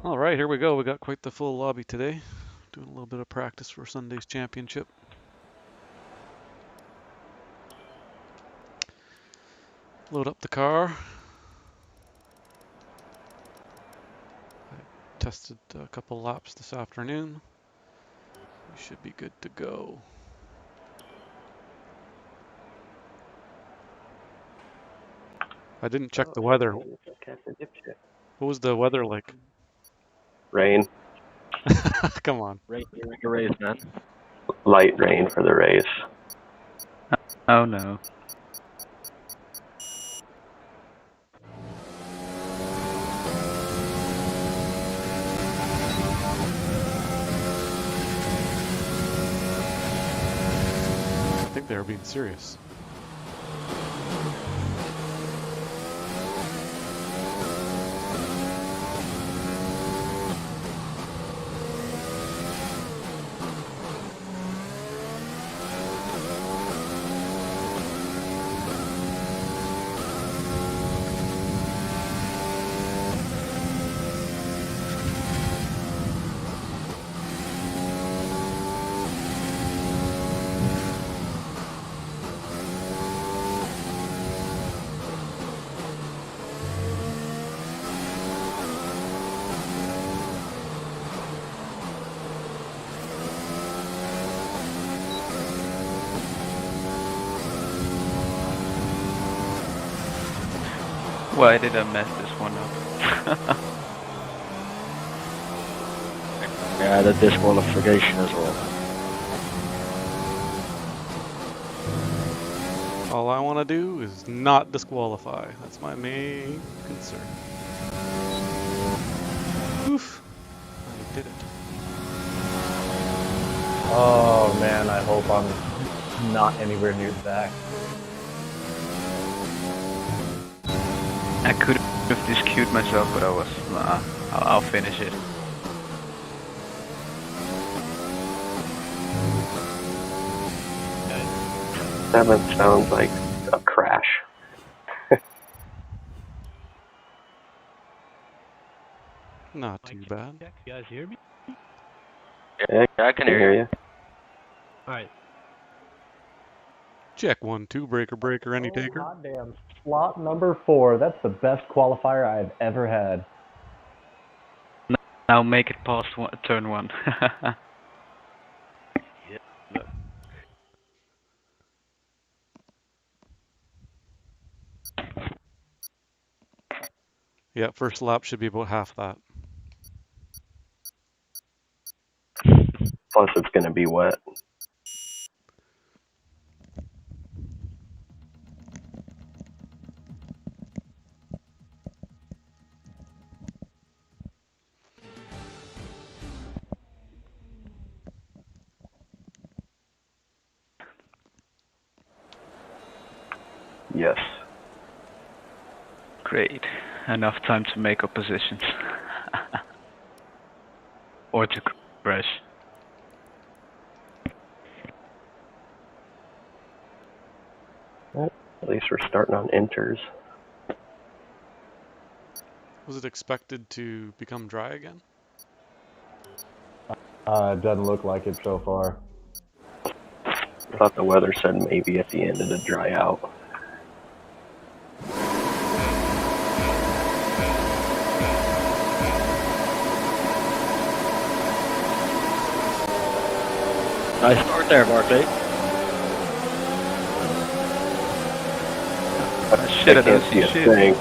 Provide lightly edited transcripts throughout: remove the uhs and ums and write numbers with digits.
All right, here we go. We got quite the full lobby today. Doing a little bit of practice for Sunday's championship. Load up the car. I tested a couple laps this afternoon. We should be good to go. I didn't check the weather. What was the weather like? Rain. Come on. Rain during a race, man. Light rain for the race. Oh no. I think they were being serious. Why did I mess this one up? Yeah, the disqualification as well. All I want to do is not disqualify. That's my main concern. Oof. I did it. Oh man, I hope I'm not anywhere near the back. I could have disqueued myself, but I was, nah, I'll finish it. Seventh sounds like a crash. Not too bad. Check. You guys hear me? Yeah, I can hear you. Alright. Check 1, 2, breaker, any taker. Goddamn, slot number 4. That's the best qualifier I've ever had. Now make it past turn 1. Yeah, first lap should be about half that. Plus, it's going to be wet. Yes. Great. Enough time to make up positions. Or to crash. Well, at least we're starting on inters. Was it expected to become dry again? It doesn't look like it so far. I thought the weather said maybe at the end it'd dry out. Nice start there, Barkley. Shit, I don't see a shit. thing.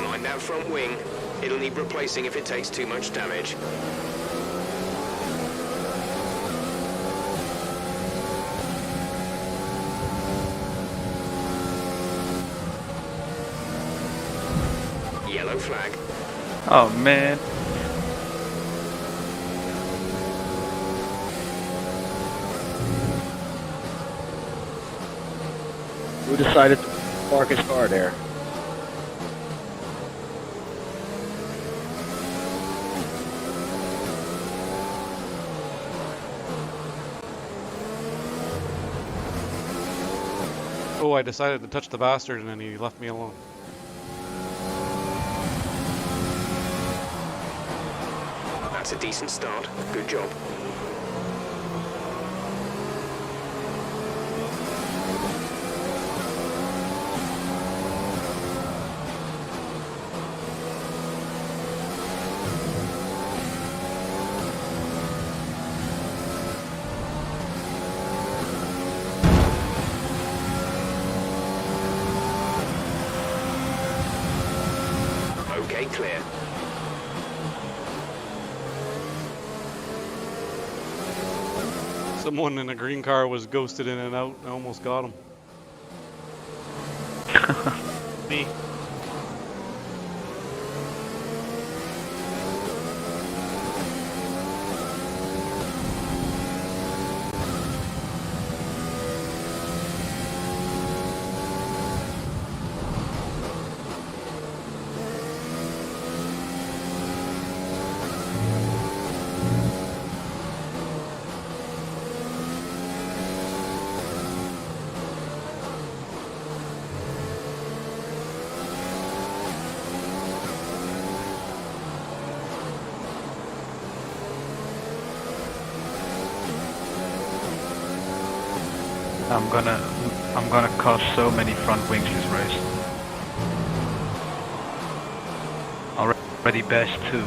Mind that front wing. It'll need replacing if it takes too much damage. Yellow flag. Oh man. Who decided to park his car there? Oh, I decided to touch the bastard and then he left me alone. That's a decent start. Good job. Okay, clear. Someone in a green car was ghosted in and out. I almost got him. Me. I'm gonna cause so many front wings this race. Already best too.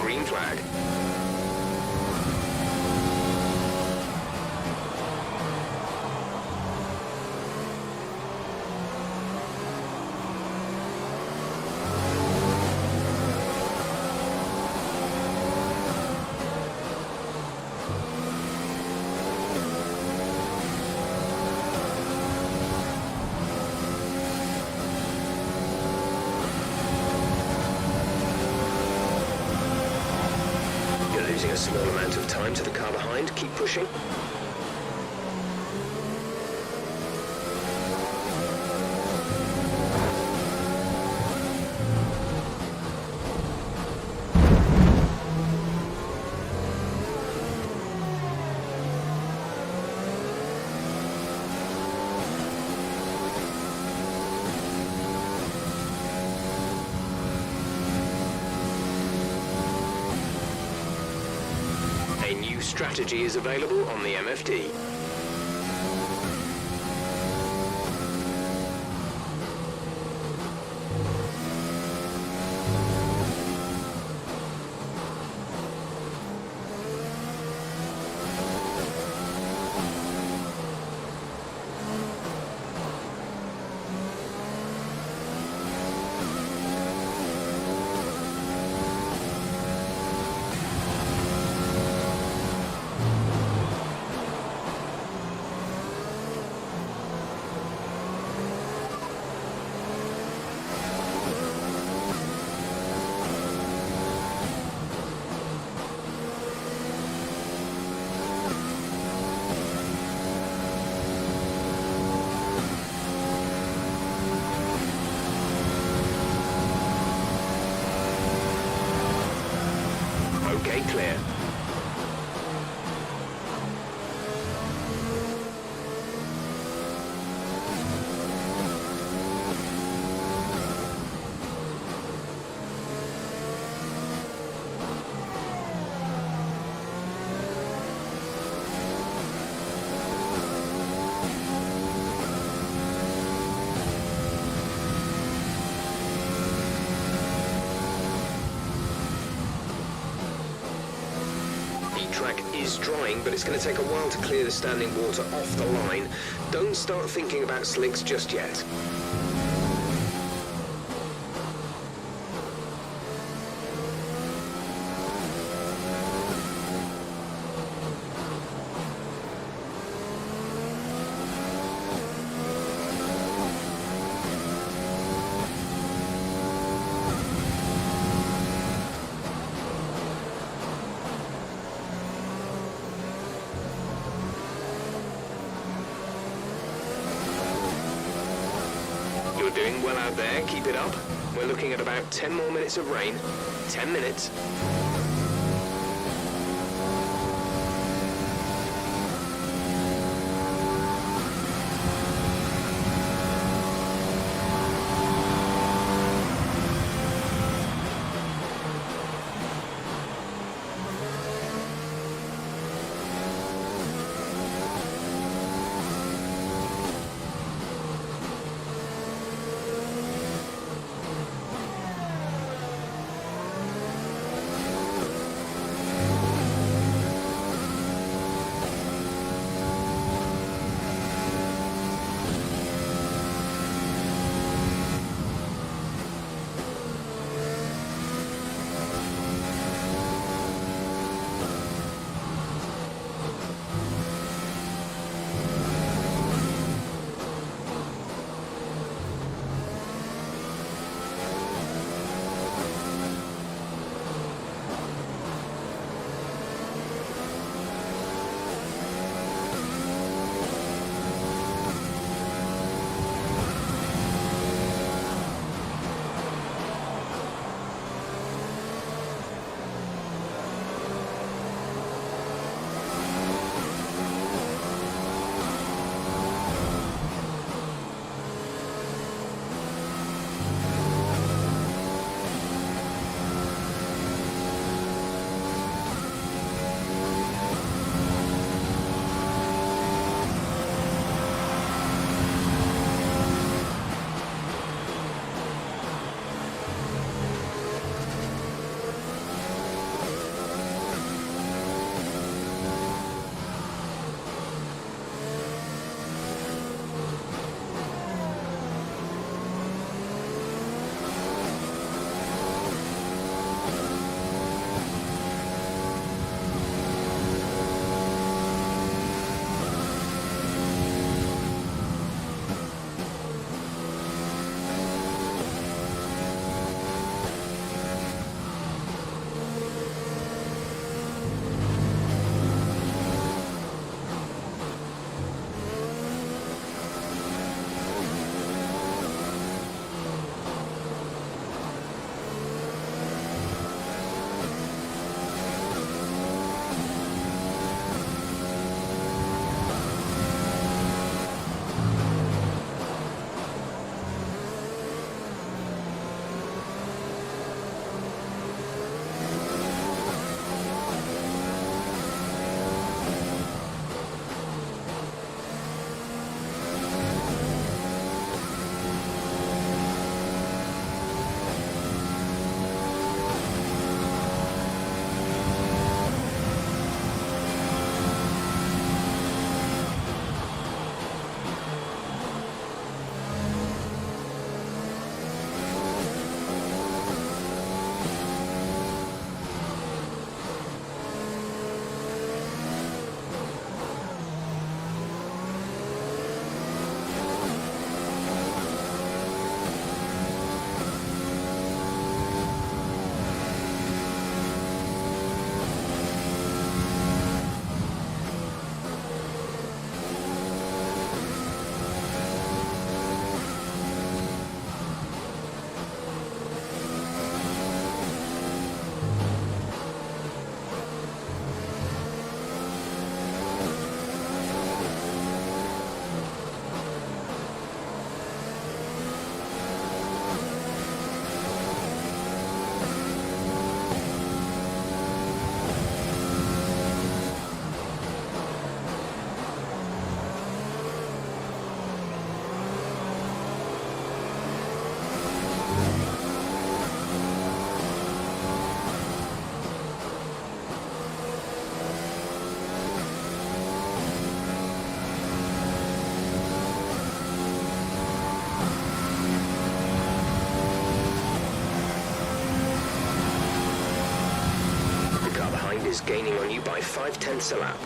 Green flag. You're losing a small amount of time to the car behind. Keep pushing. A new strategy is available on the MFD. Okay, clear. track is drying, but it's going to take a while to clear the standing water off the line. Don't start thinking about slicks just yet. You're doing well out there, keep it up. We're looking at about 10 more minutes of rain. 10 minutes. is gaining on you by 0.5 a lap.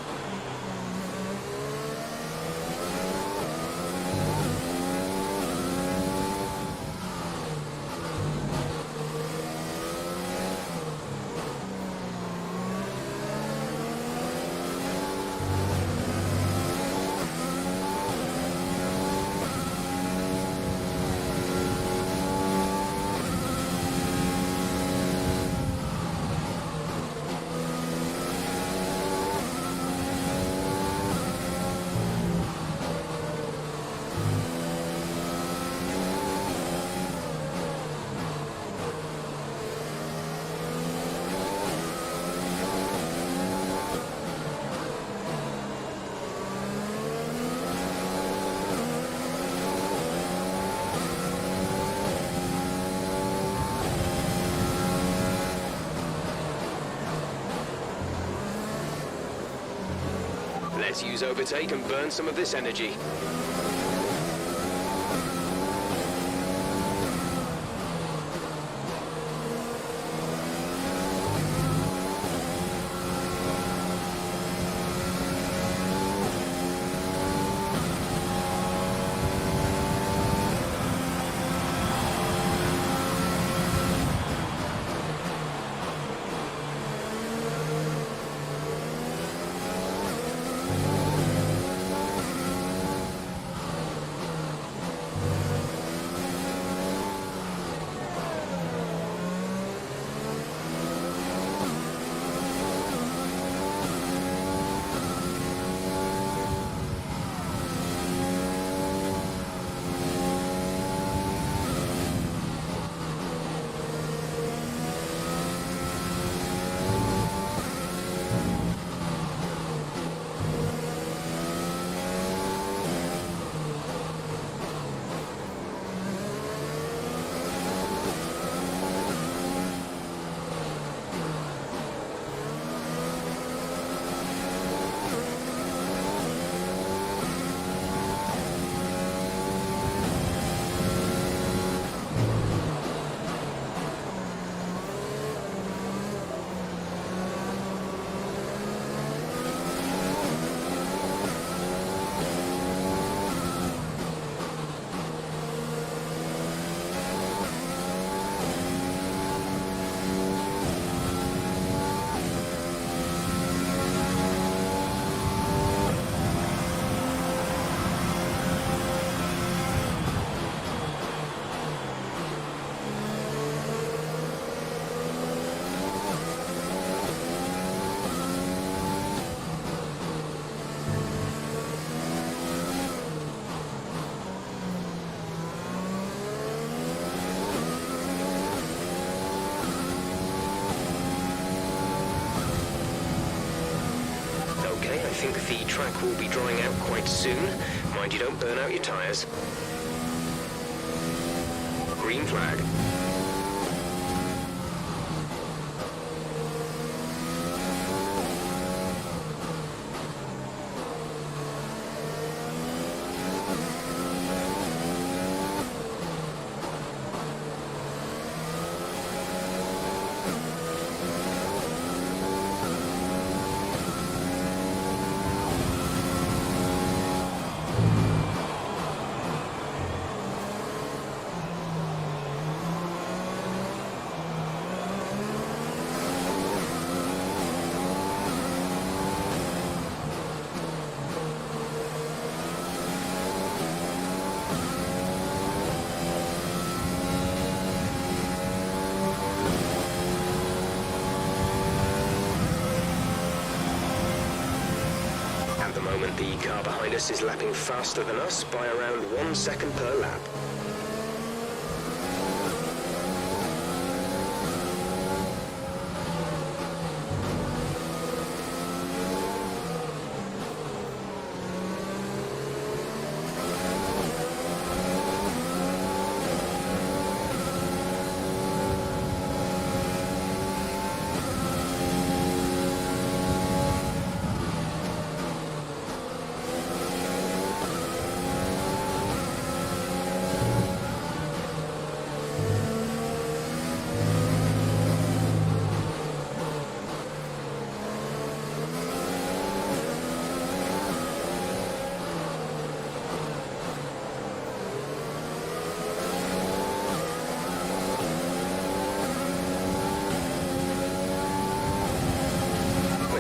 Let's use overtake and burn some of this energy. I think the track will be drying out quite soon. Mind you don't burn out your tyres. Green flag. The car behind us is lapping faster than us by around 1 second per lap.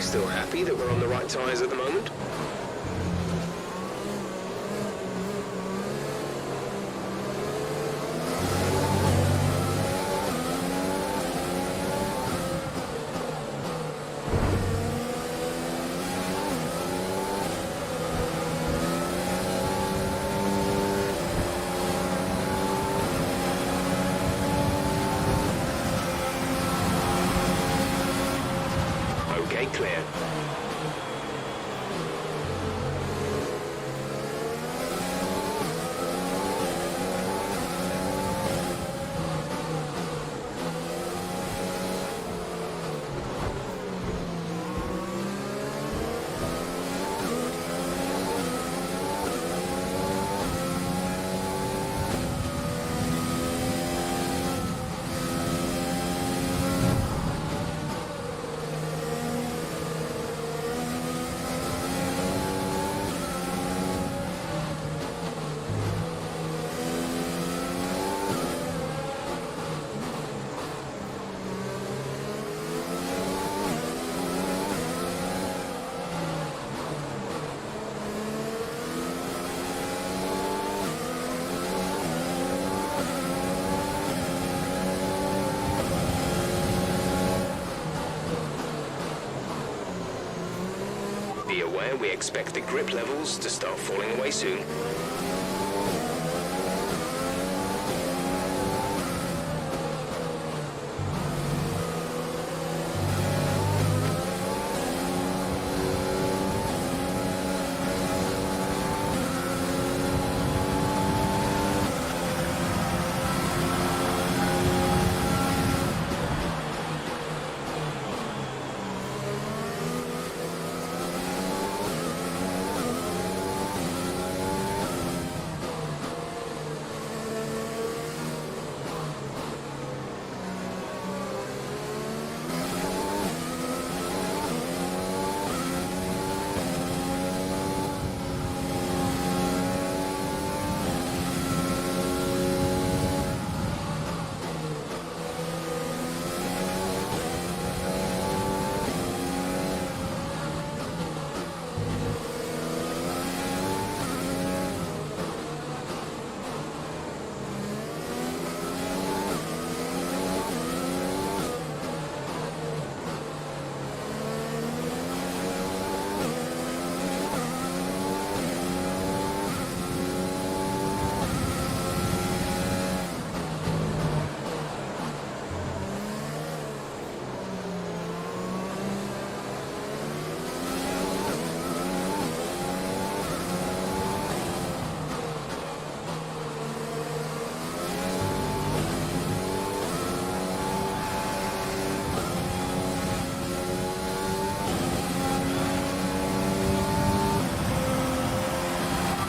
still happy that we're on the right tyres at the moment? Okay, clear. Be aware we expect the grip levels to start falling away soon.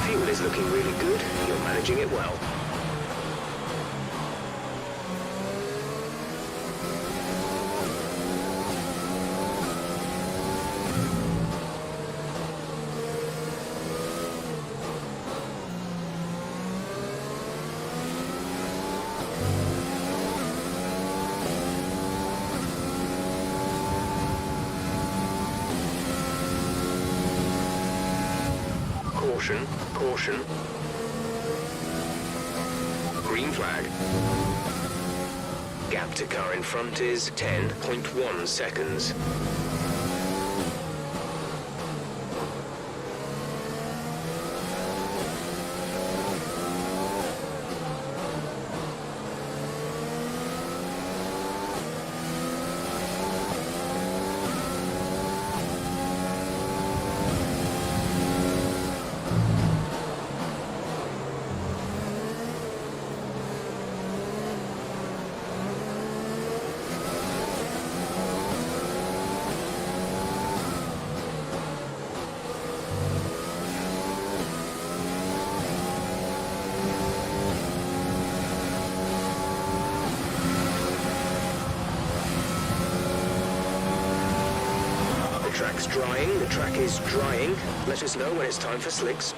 Fuel is looking really good. You're managing it well. Caution, caution. Green flag. Gap to car in front is 10.1 seconds. Track's drying, the track is drying. Let us know when it's time for slicks.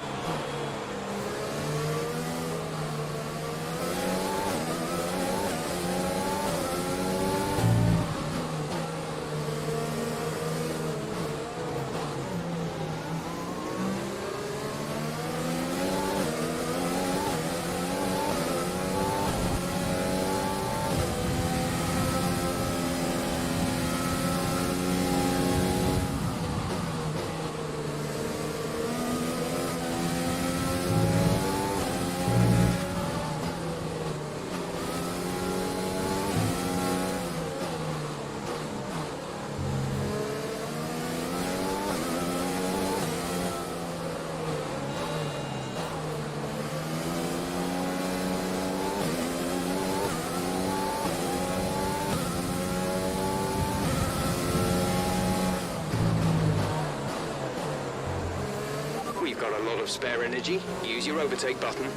You've got a lot of spare energy. Use your overtake button.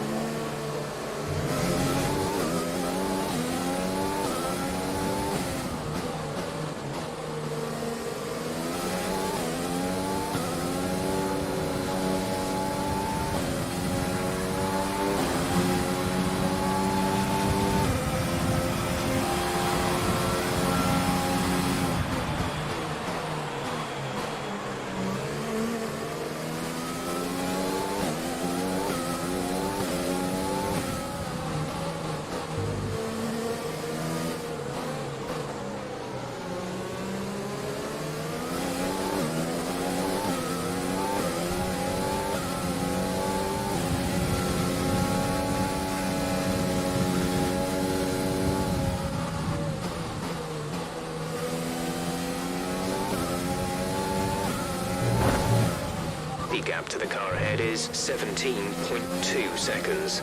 The gap to the car ahead is 17.2 seconds.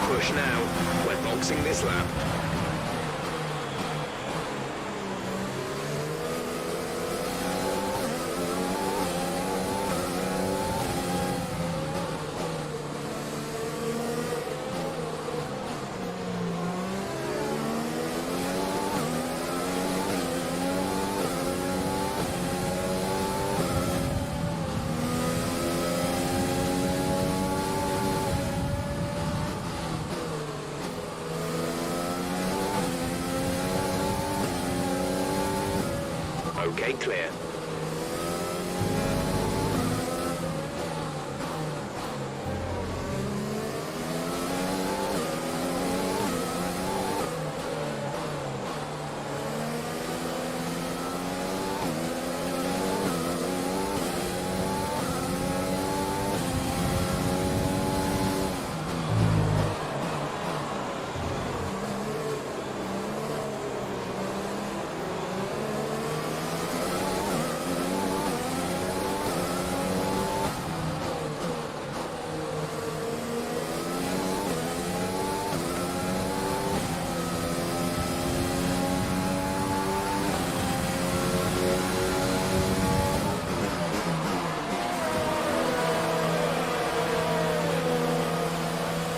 Push now. We're boxing this lap. Okay, clear.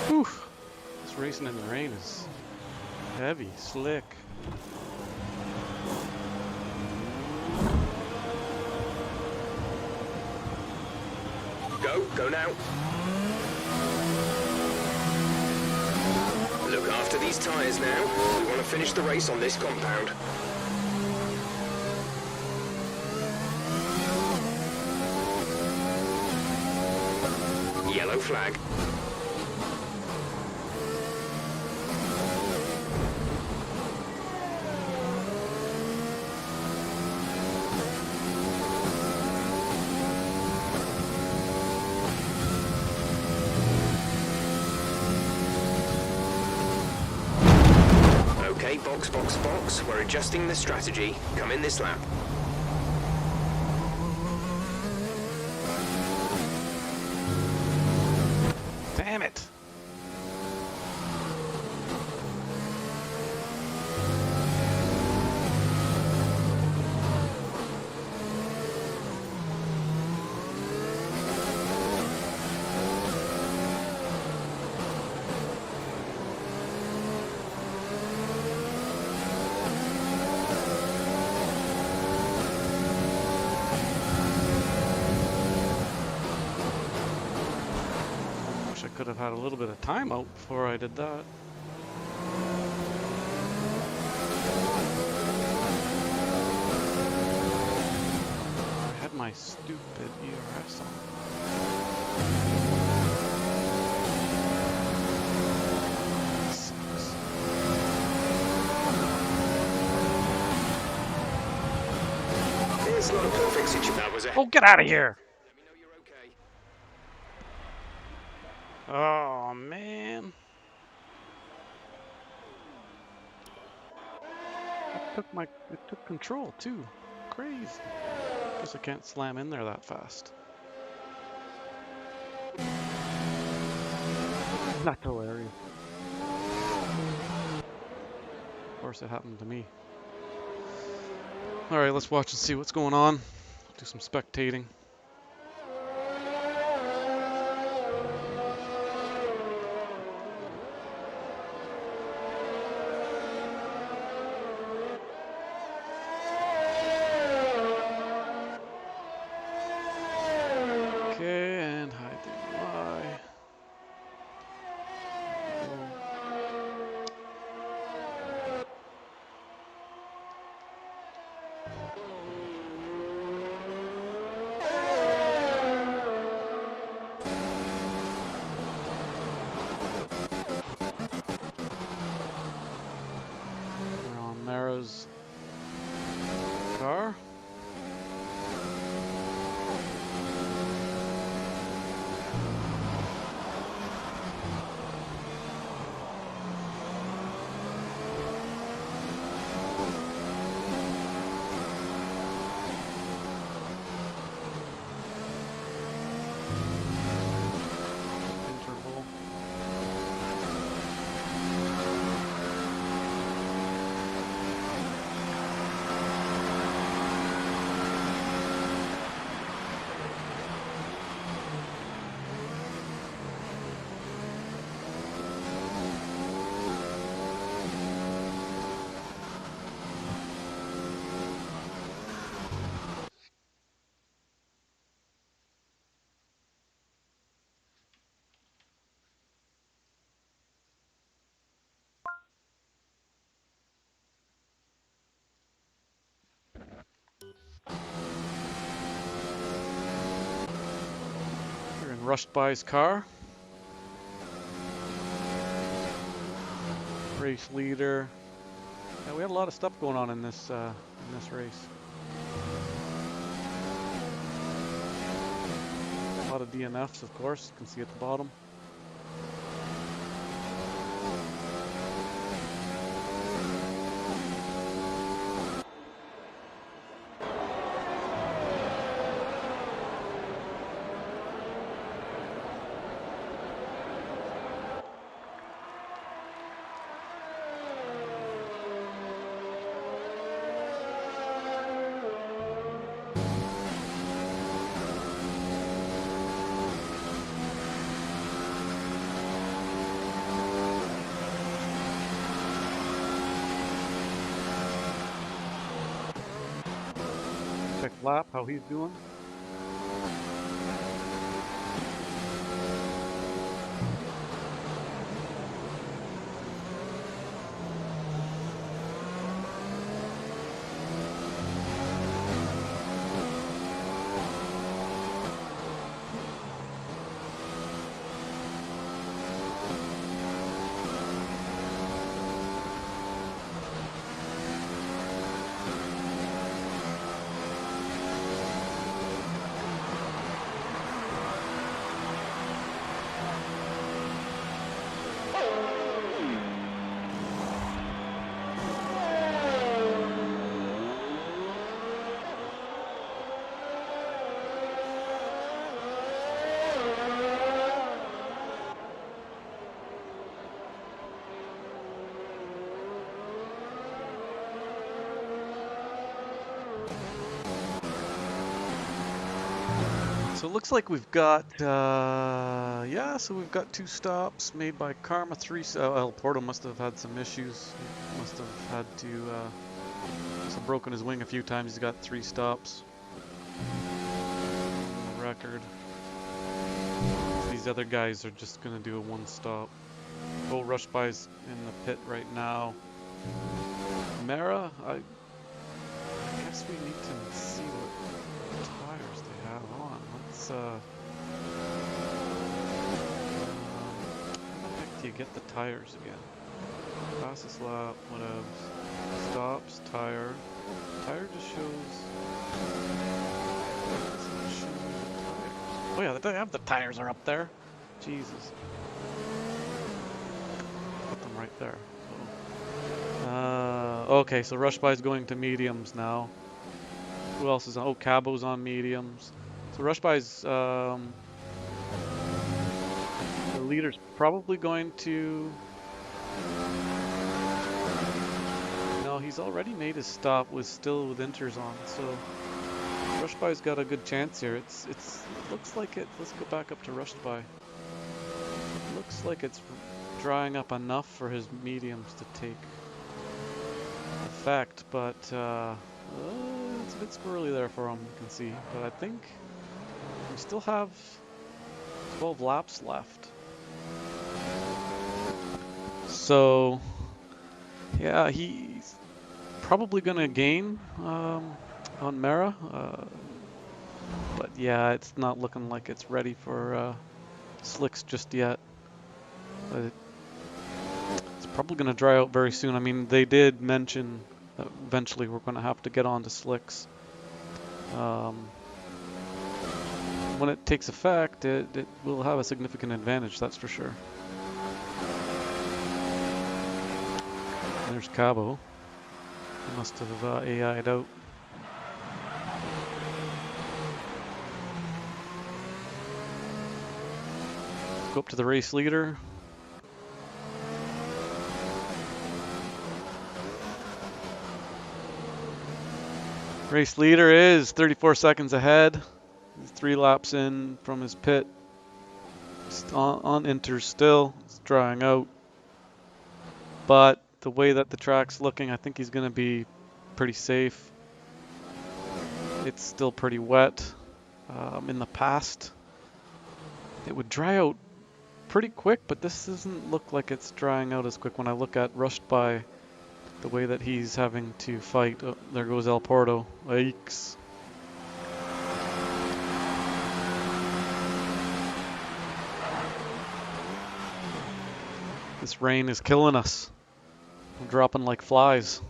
Whew. This racing in the rain is heavy, slick. Go now. Look after these tyres now. We want to finish the race on this compound. Yellow flag. Okay, box, box, box. We're adjusting the strategy. Come in this lap. Damn it! Could have had a little bit of time out before I did that. I had my stupid ERS on. It's not a perfect situation. That was a... Oh, get out of here! Let me know you're okay. Oh, man. It took control, too. Crazy. Guess I can't slam in there that fast. That's hilarious. Of course, it happened to me. Alright, let's watch and see what's going on. Do some spectating. Okay, and hide the UI. We're on Mara's car. Interval. You're in Rushed By's car. Race leader. Yeah, we had a lot of stuff going on in this race. A lot of DNFs, of course. You can see at the bottom. Check lap, how he's doing. So it looks like we've got, yeah, so we've got 2 stops made by Karma, 3, El Porto must have had some issues. He must have had to, must have broken his wing a few times. He's got 3 stops. On the record. These other guys are just gonna do a 1 stop. Oh, Rushed By's in the pit right now. Mara, I guess we need to see what tires they have on. Let's, how the heck do you get the tires again? Fastest lap, whatever. Stops, tire. Tire just shows Oh yeah, they have the tires are up there. Jesus. Put them right there. Okay, so rush by is going to mediums now. Who else is on? Oh, Cabo's on mediums. So rush by's the leader's probably going to. No, he's already made his stop still with inters on, so rush by's got a good chance here. It looks like it. Let's go back up to rush by. Looks like it's drying up enough for his mediums to take effect, but it's a bit squirrely there for him, you can see. But I think we still have 12 laps left. So, yeah, he's probably going to gain on Mara. But yeah, it's not looking like it's ready for slicks just yet. But it's probably going to dry out very soon. I mean, they did mention that eventually we're going to have to get onto slicks. When it takes effect, it will have a significant advantage, that's for sure. There's Cabo. He must have AI'd out. Let's go up to the race leader. Race leader is 34 seconds ahead. He's 3 laps in from his pit. On inters still. It's drying out. But the way that the track's looking, I think he's going to be pretty safe. It's still pretty wet. In the past, it would dry out pretty quick, but this doesn't look like it's drying out as quick when I look at rushed by. The way that he's having to fight. Oh, there goes El Porto. Yikes. This rain is killing us. We're dropping like flies.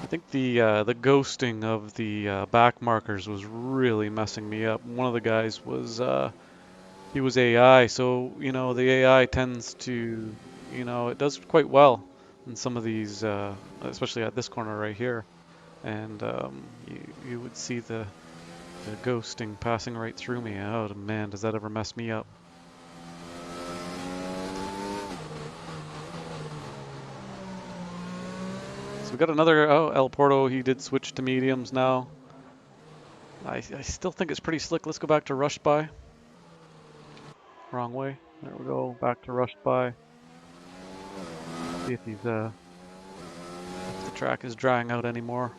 I think the ghosting of the back markers was really messing me up. One of the guys was he was AI, so you know the AI tends to, you know, it does quite well in some of these, especially at this corner right here, and you would see the ghosting passing right through me. Oh man, does that ever mess me up? So we got another. Oh, El Porto, he did switch to mediums now. I still think it's pretty slick. Let's go back to rush by. Wrong way. There we go. Back to rushed by. See if he's if the track is drying out anymore.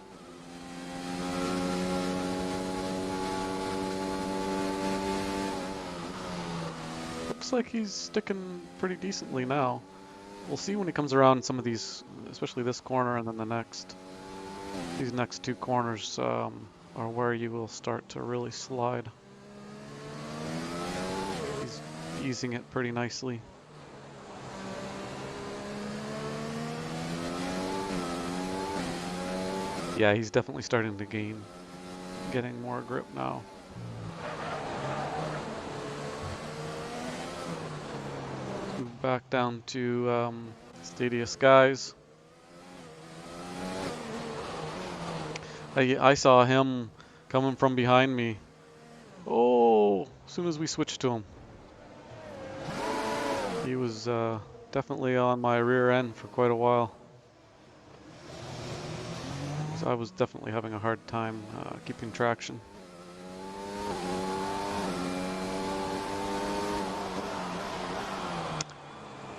Looks like he's sticking pretty decently now. We'll see when he comes around some of these, especially this corner and then the next. These next 2 corners are where you will start to really slide. Easing it pretty nicely. Yeah, he's definitely starting to getting more grip now. Move back down to Stadia Skies. I saw him coming from behind me. Oh, as soon as we switched to him. He was definitely on my rear end for quite a while. So I was definitely having a hard time keeping traction.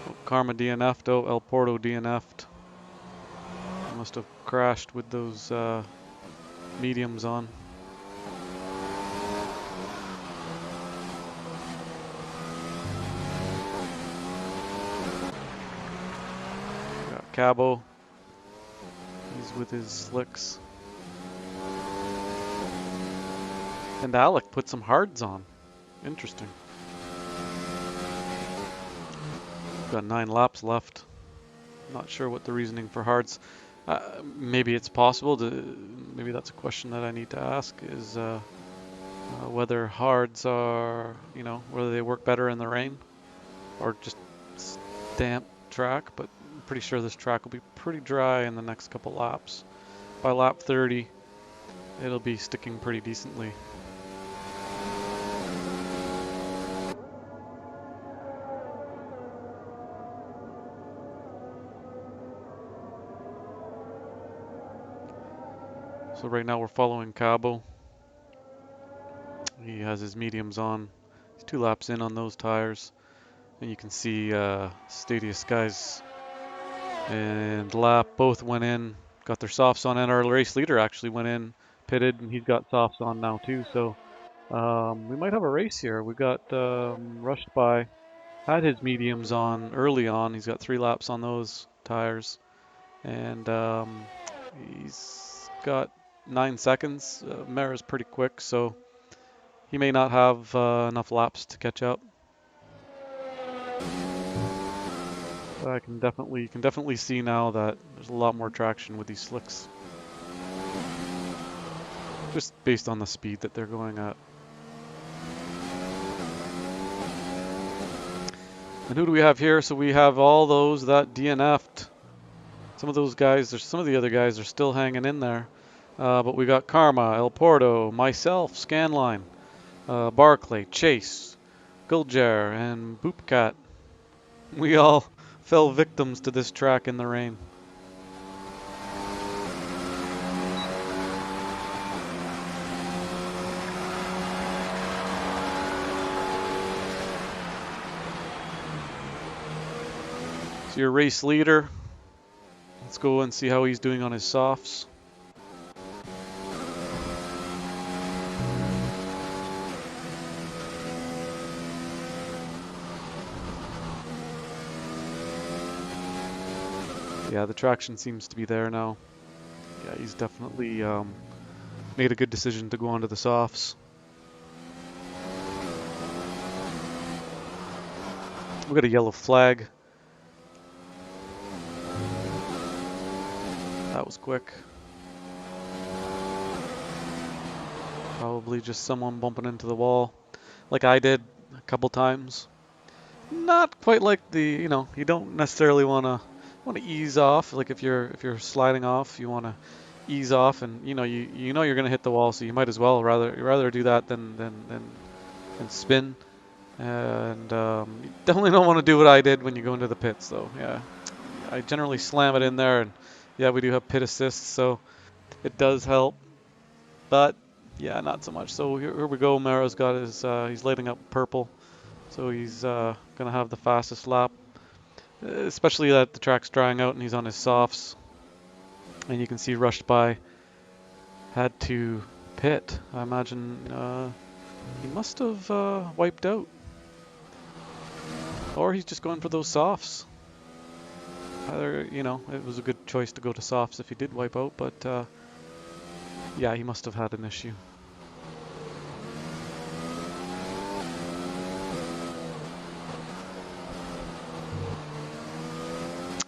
Oh, Karma DNF'd. Oh, El Porto DNF'd. Must have crashed with those mediums on. Cabo, he's with his slicks. And Alec put some hards on. Interesting. Got 9 laps left. Not sure what the reasoning for hards. Maybe it's possible to. Maybe that's a question that I need to ask. Is whether hards are, whether they work better in the rain or just damp track. But I'm pretty sure this track will be pretty dry in the next couple laps. By lap 30, it'll be sticking pretty decently. So right now we're following Cabo. He has his mediums on. He's 2 laps in on those tires. And you can see Stadia Skies and Lap both went in, got their softs on, and our race leader actually went in, pitted, and he's got softs on now too. So we might have a race here. We got Rushed By, had his mediums on early on. He's got 3 laps on those tires. And he's got 9 seconds. Mara's pretty quick, so he may not have enough laps to catch up. But you can definitely see now that there's a lot more traction with these slicks. Just based on the speed that they're going at. And who do we have here? So we have all those that DNF'd. Some of those guys, some of the other guys are still hanging in there. But we got Karma, El Porto, myself, Scanline, Barclay, Chase, Guljar, and Boopcat. We all fell victims to this track in the rain. So your race leader, let's go and see how he's doing on his softs. Yeah, the traction seems to be there now. Yeah, he's definitely made a good decision to go onto the softs. We got a yellow flag. That was quick. Probably just someone bumping into the wall, like I did a couple times. Not quite like you don't necessarily want to ease off. Like if you're sliding off, you want to ease off, and you know you're gonna hit the wall, so you might as well rather do that than spin. And you definitely don't want to do what I did when you go into the pits, though. Yeah, I generally slam it in there, and yeah, we do have pit assists, so it does help. But yeah, not so much. So here we go. Mara's got his he's lighting up purple, so he's gonna have the fastest lap. Especially that the track's drying out and he's on his softs. And you can see Rushed By had to pit. I imagine he must have wiped out. Or he's just going for those softs. Either, it was a good choice to go to softs if he did wipe out, but yeah, he must have had an issue.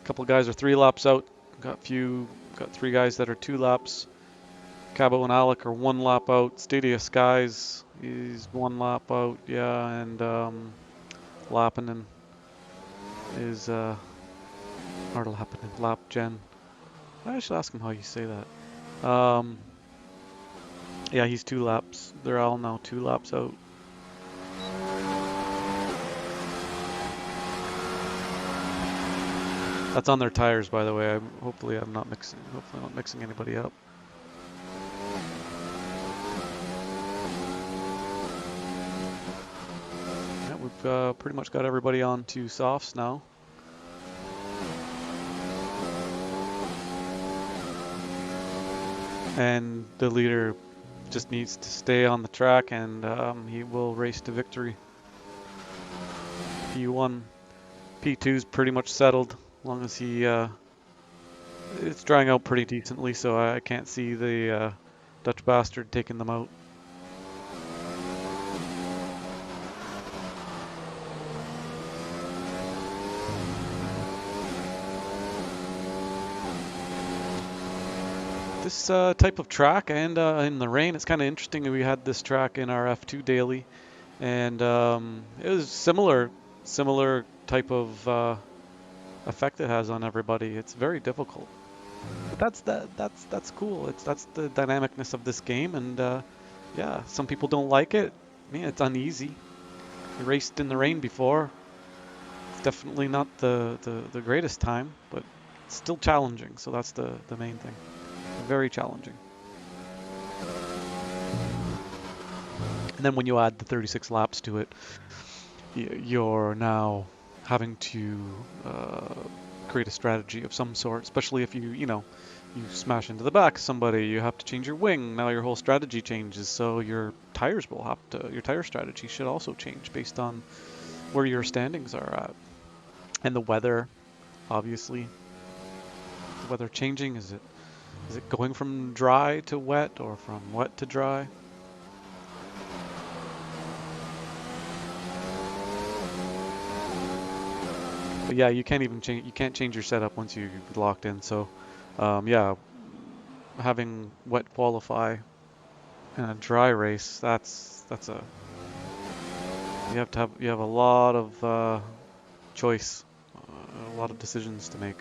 Couple guys are 3 laps out. Got 3 guys that are 2 laps. Cabo and Alec are 1 lap out. Stadia Skies is 1 lap out. Yeah, and Lappinen is or Lappinen, Lapgen. I should ask him how you say that. Yeah, he's 2 laps. They're all now 2 laps out. That's on their tires, by the way. Hopefully I'm not mixing anybody up. Yeah, we've pretty much got everybody on to softs now. And the leader just needs to stay on the track, and he will race to victory. P1, P2's pretty much settled. As long as he, it's drying out pretty decently, so I can't see the Dutch bastard taking them out. This type of track and in the rain, it's kind of interesting. We had this track in our F2 daily, and it was similar type of effect it has on everybody. It's very difficult. But that's cool. That's the dynamicness of this game, and yeah, some people don't like it. I mean, it's uneasy. I raced in the rain before. It's definitely not the greatest time, but it's still challenging. So that's the main thing. Very challenging. And then when you add the 36 laps to it, you're now having to create a strategy of some sort, especially if you smash into the back of somebody, you have to change your wing. Now your whole strategy changes, so your your tire strategy should also change based on where your standings are at. And the weather, obviously. The weather changing, is it going from dry to wet or from wet to dry? But yeah, you can't change your setup once you're locked in. So yeah, having wet qualify in a dry race, that's a you have a lot of choice, a lot of decisions to make.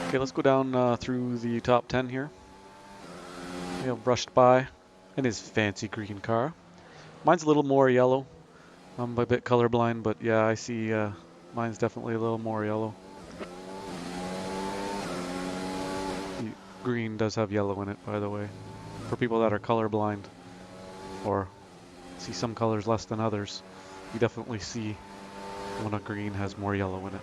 Okay, let's go down through the top 10 here. We have Rushed By in his fancy green car. Mine's a little more yellow. I'm a bit colorblind, but yeah, I see mine's definitely a little more yellow. Green does have yellow in it, by the way. For people that are colorblind or see some colors less than others, you definitely see when a green has more yellow in it.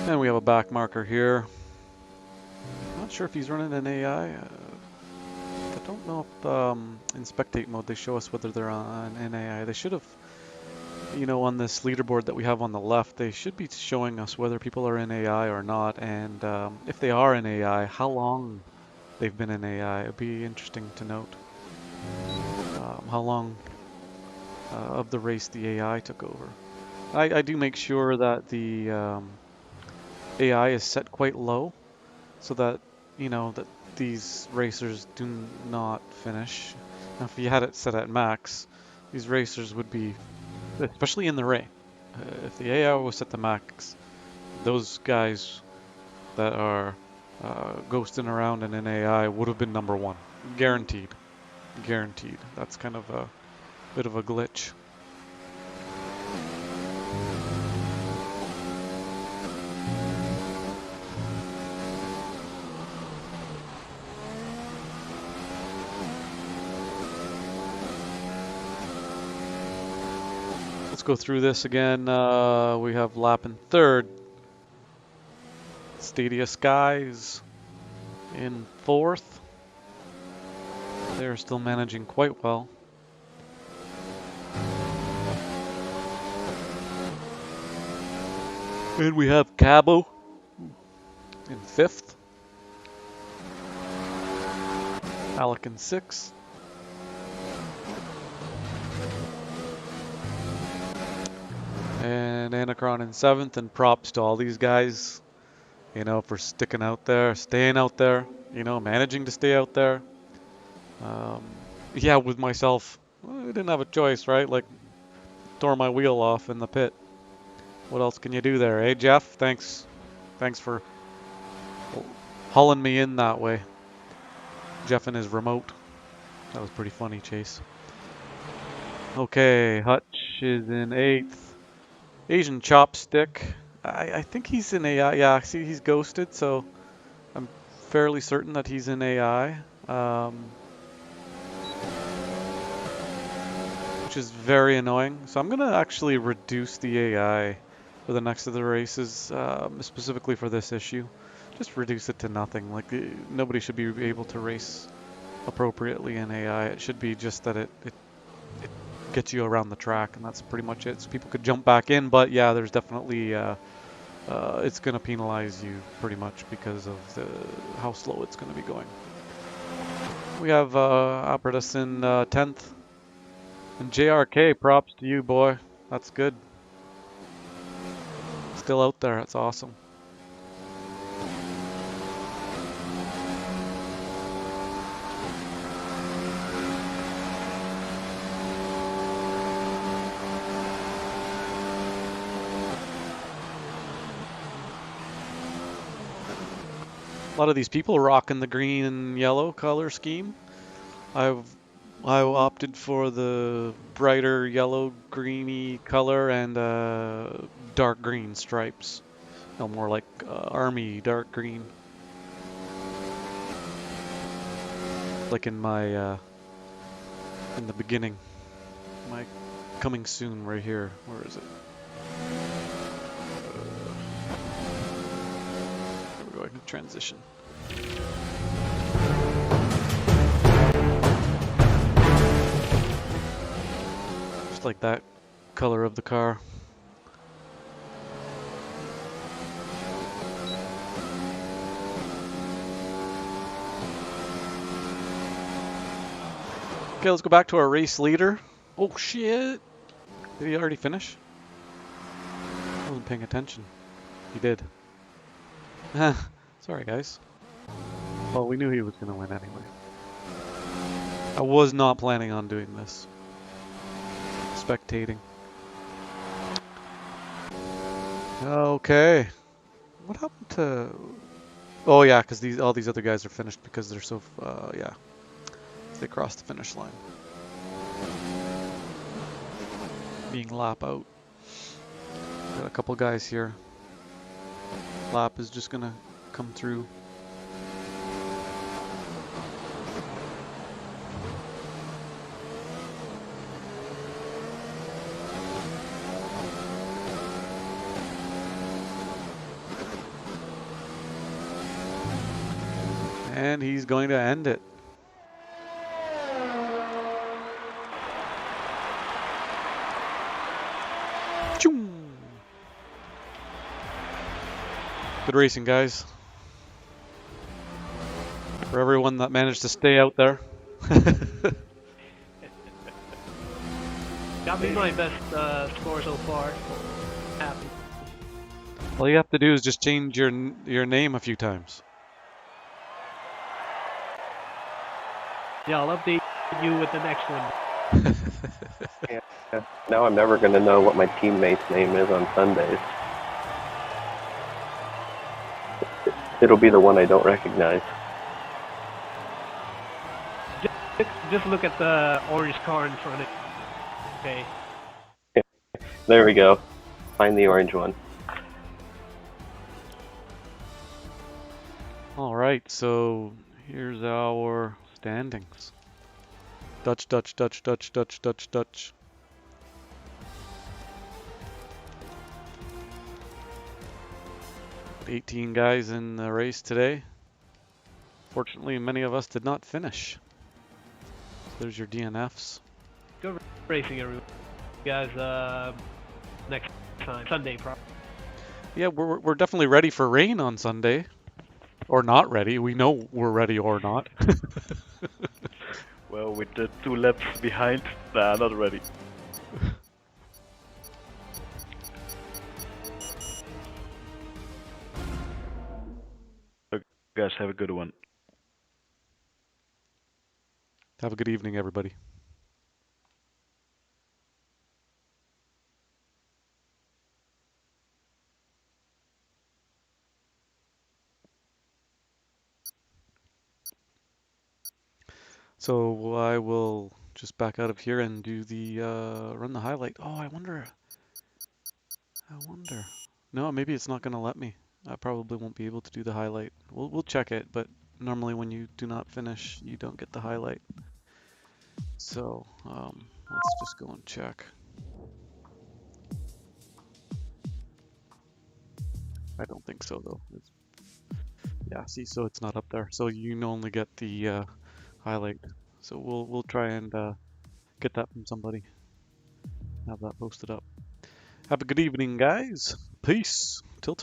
And we have a back marker here. Not sure if he's running an AI. I don't know if in spectate mode they show us whether they're on an AI. They should have, on this leaderboard that we have on the left, they should be showing us whether people are in AI or not, and if they are in AI, how long they've been in AI. It would be interesting to note how long of the race the AI took over. I do make sure that the AI is set quite low so that that these racers do not finish. Now, if you had it set at max, these racers would be, especially in the rain, if the AI was set to max, those guys that are ghosting around in an AI would have been number one, guaranteed. That's kind of a bit of a glitch. Let's go through this again. We have lap in third. Stadia Skies in fourth. They're still managing quite well. And we have Cabo in fifth. Alec in sixth. And Anacron in seventh, and props to all these guys, for sticking out there, staying out there, managing to stay out there. Yeah, with myself, I didn't have a choice, right? Like, tore my wheel off in the pit. What else can you do there, eh, Jeff? Thanks for hauling me in that way. Jeff and his remote. That was pretty funny, Chase. Okay, Hutch is in eighth. Asian Chopstick. I think he's in AI. Yeah, see, he's ghosted, so I'm fairly certain that he's in AI. Which is very annoying. So I'm going to actually reduce the AI for the next of the races, specifically for this issue. just reduce it to nothing. Like nobody should be able to race appropriately in AI. It should be just that it gets you around the track, and that's pretty much it. So people could jump back in, but yeah, there's definitely it's going to penalize you pretty much because of how slow it's going to be going. We have Apradus in 10th, and JRK. Props to you, boy. That's good. Still out there. That's awesome. A lot of these people rocking the green and yellow color scheme. I opted for the brighter yellow greeny color and dark green stripes. No, more like army dark green. Like in my in the beginning. My coming soon right here. Where is it? There we go. I can transition. Just like that color of the car. Okay, let's go back to our race leader. Oh shit! Did he already finish? I wasn't paying attention. He did. Sorry, guys. Well, we knew he was going to win anyway. I was not planning on doing this. Spectating. Okay. What happened to... Oh yeah, because all these other guys are finished because they're so... yeah. They crossed the finish line. Being lap out. Got a couple guys here. Lap is just going to come through. And he's going to end it. Good racing, guys. For everyone that managed to stay out there. Got me my best score so far. Happy. All you have to do is just change your name a few times. Yeah, I'll update you with the next one. Yeah. Now I'm never going to know what my teammate's name is on Sundays. It'll be the one I don't recognize. Just look at the orange car in front of it. Okay. There we go. Find the orange one. All right, so here's our standings. Dutch, Dutch, Dutch, Dutch, Dutch, Dutch, Dutch. Got 18 guys in the race today. Fortunately, many of us did not finish. So there's your DNFs. Good racing, everyone. You guys, next time. Sunday, probably. Yeah, we're definitely ready for rain on Sunday. Or not ready. We know we're ready or not. Well, with the 2 laps behind, nah, not ready. Okay, guys, have a good one. Have a good evening, everybody. So I will just back out of here and do the run the highlight. Oh, I wonder. No, maybe it's not going to let me. I probably won't be able to do the highlight. We'll check it, but normally when you do not finish, you don't get the highlight. So let's just go and check. I don't think so though. Yeah, see, so it's not up there. So you can only get the highlight. So we'll try and get that from somebody. Have that posted up. Have a good evening, guys. Peace. Till